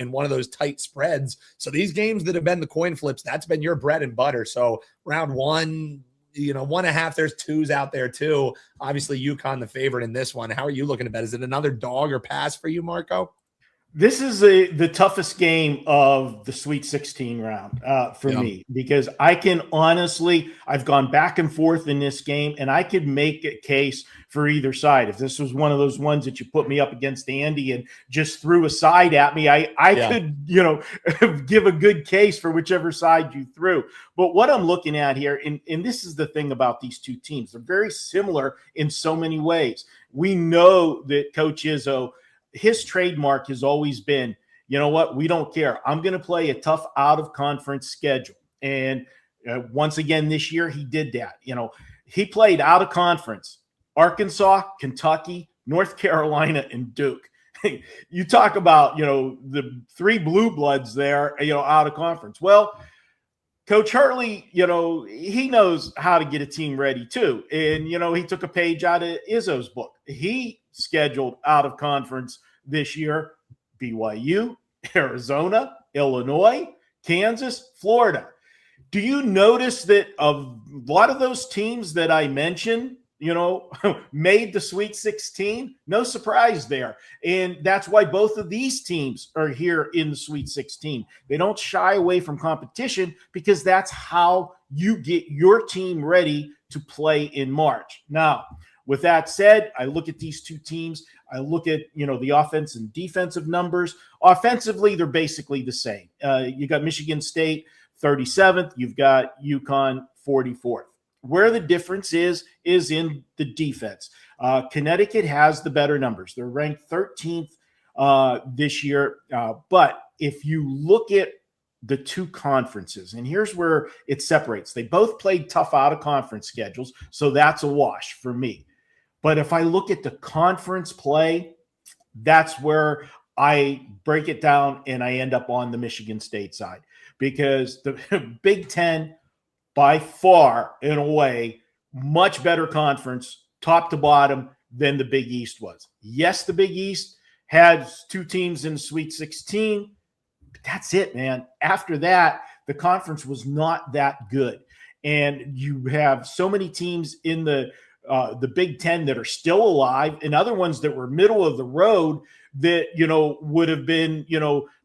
in one of those tight spreads. So these games that have been the coin flips, that's been your bread and butter. So round one, 1.5, there's twos out there too. Obviously UConn the favorite in this one. How are you looking to bet? Is it another dog or pass for you, Marco? This is the toughest game of the Sweet 16 round for me, because I can honestly, I've gone back and forth in this game, and I could make a case for either side. If this was one of those ones that you put me up against Andy and just threw a side at me, I could, give a good case for whichever side you threw. But what I'm looking at here, and this is the thing about these two teams, they're very similar in so many ways. We know that Coach Izzo, his trademark has always been, you know what, we don't care. I'm going to play a tough out-of-conference schedule. And once again this year, he did that. He played out-of-conference, Arkansas, Kentucky, North Carolina, and Duke. You talk about, the three blue bloods there, out of conference. Well, Coach Hurley, he knows how to get a team ready too. And, he took a page out of Izzo's book. He scheduled out of conference this year: BYU, Arizona, Illinois, Kansas, Florida. Do you notice that a lot of those teams that I mentioned, made the Sweet 16? No surprise there. And that's why both of these teams are here in the Sweet 16. They don't shy away from competition, because that's how you get your team ready to play in March. Now, with that said, I look at these two teams. I look at, the offense and defensive numbers. Offensively, they're basically the same. You got Michigan State 37th. You've got UConn 44th. Where the difference is in the defense. Connecticut has the better numbers. They're ranked 13th this year. But if you look at the two conferences, and here's where it separates. They both played tough out-of-conference schedules, so that's a wash for me. But if I look at the conference play, that's where I break it down and I end up on the Michigan State side, because the Big Ten, by far, in a way, much better conference, top to bottom, than the Big East was. Yes, the Big East had two teams in the Sweet 16, but that's it, man. After that, the conference was not that good. And you have so many teams in the Big Ten that are still alive, and other ones that were middle of the road that, would have been,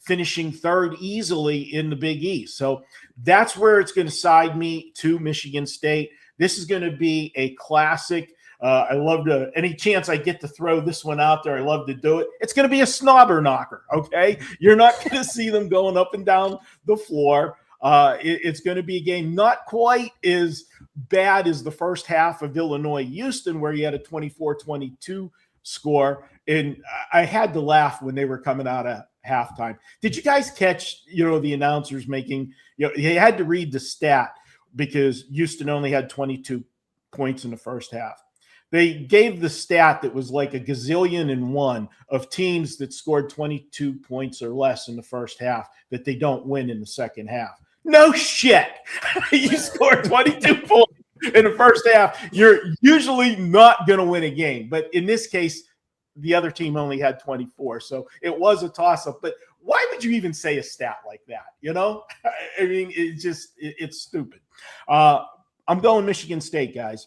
finishing third easily in the Big East. So that's where it's going to side me to Michigan State. This is going to be a classic. I love to, any chance I get to throw this one out there, I love to do it. It's going to be a snobber knocker, okay? You're not going to see them going up and down the floor. It's going to be a game not quite as bad as the first half of Illinois-Houston, where you had a 24-22 score. And I had to laugh when they were coming out of halftime. Did you guys catch, the announcers making, you had to read the stat, because Houston only had 22 points in the first half. They gave the stat that was like a gazillion and one of teams that scored 22 points or less in the first half that they don't win in the second half. No shit. You scored 22 points in the first half. You're usually not going to win a game. But in this case, the other team only had 24. So it was a toss-up. But why would you even say a stat like that? I mean, it's stupid. I'm going Michigan State, guys.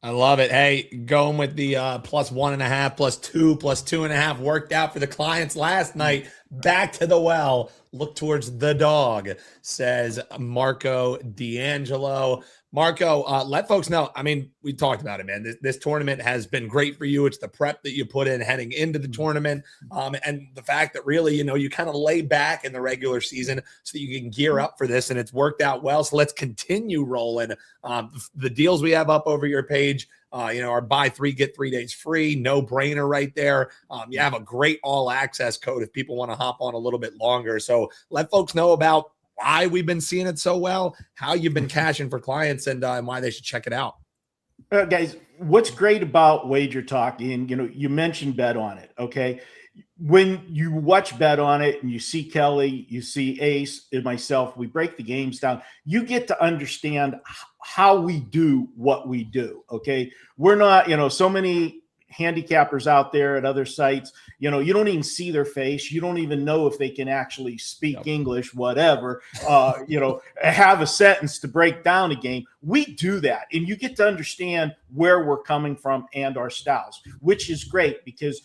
I love it. Hey, going with the +1.5, +2, +2.5 worked out for the clients last night. Back to the well. Look towards the dog, says Marco D'Angelo. Marco, let folks know. I mean, we talked about it, man. This tournament has been great for you. It's the prep that you put in heading into the tournament, and the fact that really, you kind of lay back in the regular season so that you can gear up for this, and it's worked out well. So let's continue rolling. The deals we have up over your page, our buy 3, get 3 days free, no brainer right there. You have a great all access code if people want to hop on a little bit longer. So let folks know about why we've been seeing it so well, how you've been cashing for clients, and why they should check it out. Guys, what's great about WagerTalk, and you mentioned Bet on It, okay? When you watch Bet on It and you see Kelly, you see Ace and myself, we break the games down. You get to understand how we do what we do, okay? We're not, so many handicappers out there at other sites, you don't even see their face. You don't even know if they can actually speak English, whatever, have a sentence to break down a game. We do that. And you get to understand where we're coming from and our styles, which is great, because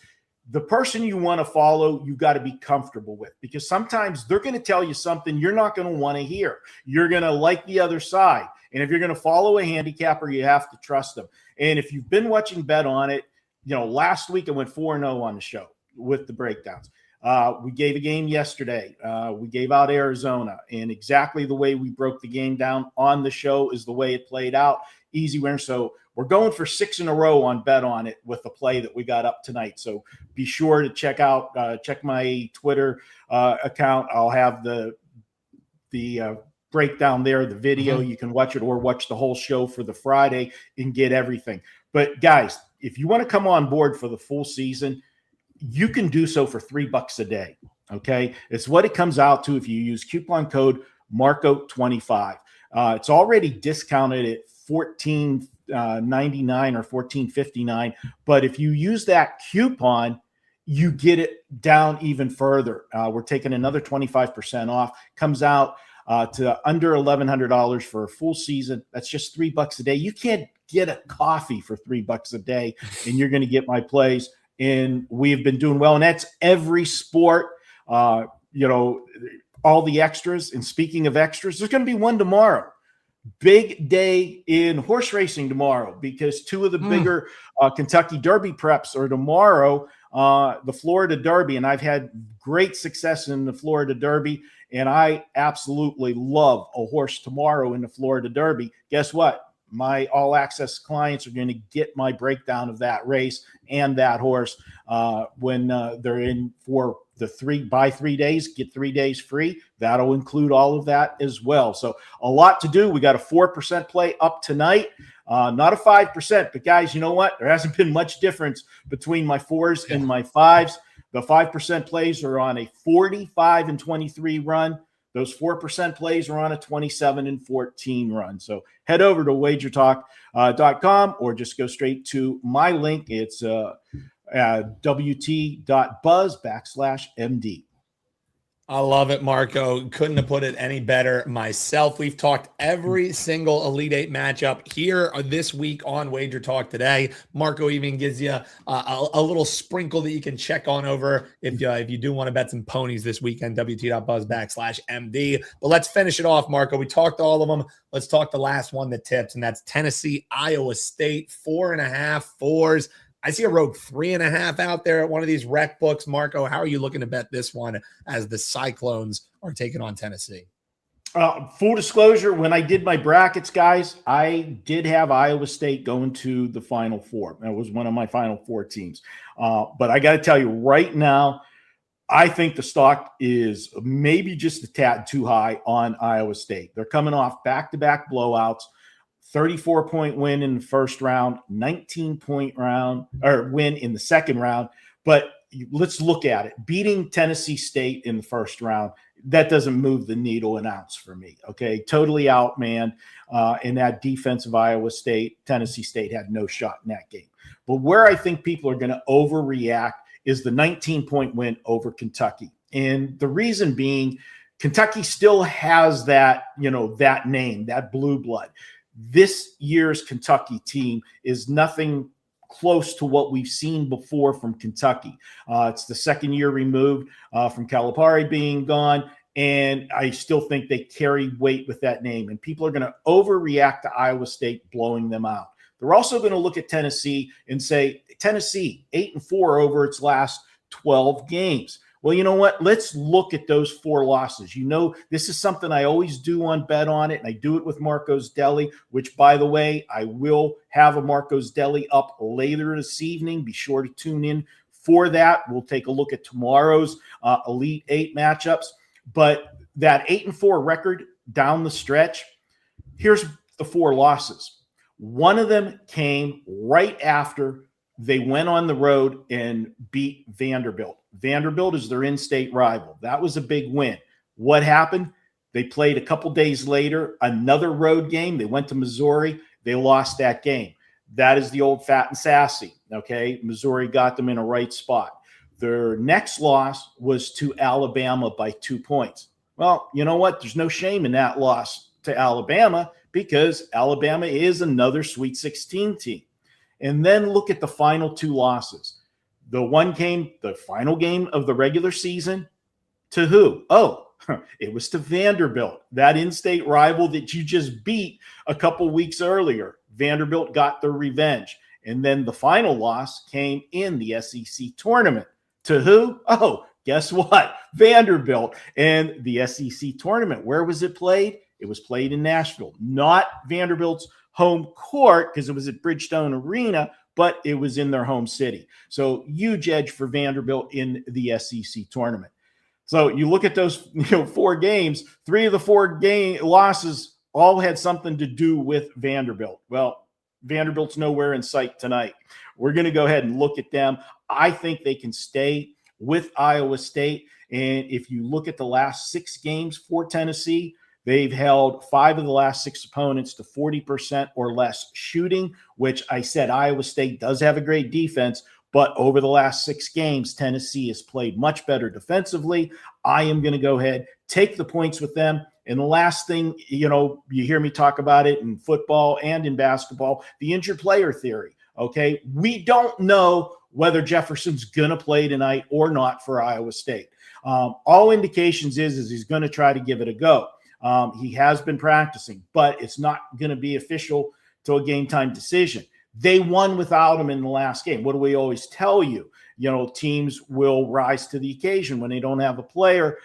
the person you want to follow, you got to be comfortable with, because sometimes they're going to tell you something you're not going to want to hear. You're going to like the other side. And if you're going to follow a handicapper, you have to trust them. And if you've been watching Bet On It, last week I went 4-0 on the show with the breakdowns. We gave a game yesterday. We gave out Arizona, and exactly the way we broke the game down on the show is the way it played out. Easy winner. So we're going for 6 in a row on Bet On It with the play that we got up tonight. So be sure to check my Twitter account. I'll have the breakdown there, the video. You can watch it or watch the whole show for the Friday and get everything. But guys, if you want to come on board for the full season, you can do so for $3 a day. Okay. It's what it comes out to if you use coupon code Marco25. It's already discounted at $14.99 or $14.59. But if you use that coupon, you get it down even further. We're taking another 25% off. Comes out to under $1,100 for a full season. That's just $3 a day. You can't get a coffee for $3 a day, and you're going to get my plays. And we've been doing well, and that's every sport. All the extras. And speaking of extras, there's going to be one tomorrow. Big day in horse racing tomorrow, because two of the bigger Kentucky Derby preps are tomorrow. The Florida Derby, and I've had great success in the Florida Derby, and I absolutely love a horse tomorrow in the Florida Derby. Guess what? My all access clients are going to get my breakdown of that race and that horse when they're in for the buy 3 days, get 3 days free. That'll include all of that as well. So a lot to do. We got a 4% play up tonight. Not a 5%, but guys, you know what? There hasn't been much difference between my 4s and my 5s. The 5% plays are on a 45-23 run. Those 4% plays are on a 27-14 run. So head over to WagerTalk.com or just go straight to my link. It's wt.buzz/MD. I love it, Marco. Couldn't have put it any better myself. We've talked every single Elite Eight matchup here this week on Wager Talk today. Marco even gives you a little sprinkle that you can check on over if you do want to bet some ponies this weekend, wt.buzz/MD. But let's finish it off, Marco. We talked all of them. Let's talk the last one that tips, and that's Tennessee, Iowa State, 4.5 4s. I see a rogue 3.5 out there at one of these rec books. Marco, how are you looking to bet this one as the Cyclones are taking on Tennessee? Full disclosure, when I did my brackets, guys, I did have Iowa State going to the Final Four. That was one of my Final Four teams. But I got to tell you right now, I think the stock is maybe just a tad too high on Iowa State. They're coming off back-to-back blowouts. 34-point win in the first round, 19-point win in the second round. But let's look at it. Beating Tennessee State in the first round, that doesn't move the needle an ounce for me. Okay, totally outmanned in that defense of Iowa State. Tennessee State had no shot in that game. But where I think people are going to overreact is the 19-point win over Kentucky. And the reason being, Kentucky still has that, that name, that blue blood. This year's Kentucky team is nothing close to what we've seen before from Kentucky. It's the second year removed from Calipari being gone, and I still think they carry weight with that name. And people are going to overreact to Iowa State blowing them out. They're also going to look at Tennessee and say, Tennessee, 8-4 over its last 12 games. Well, you know what? Let's look at those 4 losses. This is something I always do on Bet On It, and I do it with Marco's Deli, which, by the way, I will have a Marco's Deli up later this evening. Be sure to tune in for that. We'll take a look at tomorrow's Elite Eight matchups. But that 8-4 record down the stretch, here's the 4 losses. One of them came right after they went on the road and beat Vanderbilt. Vanderbilt is their in-state rival. That was a big win. What happened? They played a couple days later, another road game. They went to Missouri. They lost that game. That is the old fat and sassy. Okay. Missouri got them in a right spot. Their next loss was to Alabama by 2 points. Well, you know what? There's no shame in that loss to Alabama because Alabama is another Sweet 16 team. And then look at the final 2 losses. The final game of the regular season to who? Oh, it was to Vanderbilt, that in-state rival that you just beat a couple weeks earlier. Vanderbilt got their revenge. And then the final loss came in the SEC tournament. To who? Oh, guess what? Vanderbilt. And the SEC tournament, where was it played? It was played in Nashville, not Vanderbilt's home court because it was at Bridgestone Arena, but it was in their home city. So huge edge for Vanderbilt in the SEC tournament. So you look at those 4 games, 3 of the 4 losses all had something to do with Vanderbilt. Well, Vanderbilt's nowhere in sight tonight. We're going to go ahead and look at them. I think they can stay with Iowa State. And if you look at the last 6 games for Tennessee, they've held 5 of the last 6 opponents to 40% or less shooting, which I said Iowa State does have a great defense. But over the last 6 games, Tennessee has played much better defensively. I am going to go ahead, take the points with them. And the last thing, you hear me talk about it in football and in basketball, the injured player theory. Okay. We don't know whether Jefferson's going to play tonight or not for Iowa State. All indications is he's going to try to give it a go. He has been practicing, but it's not going to be official till a game time decision. They won without him in the last game. What do we always tell you? Teams will rise to the occasion when they don't have a player.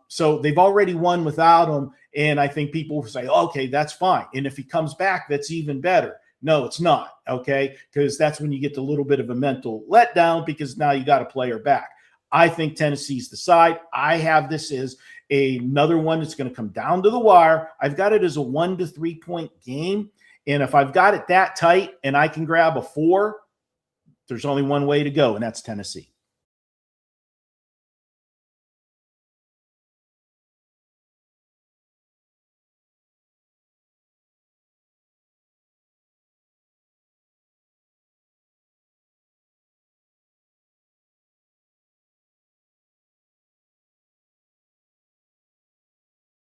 So they've already won without him. And I think people will say, okay, that's fine. And if he comes back, that's even better. No, it's not. Okay. Because that's when you get a little bit of a mental letdown because now you got a player back. I think Tennessee's the side. I have this as another one that's going to come down to the wire. I've got it as a 1 to 3 point game. And if I've got it that tight and I can grab a 4, there's only one way to go, and that's Tennessee.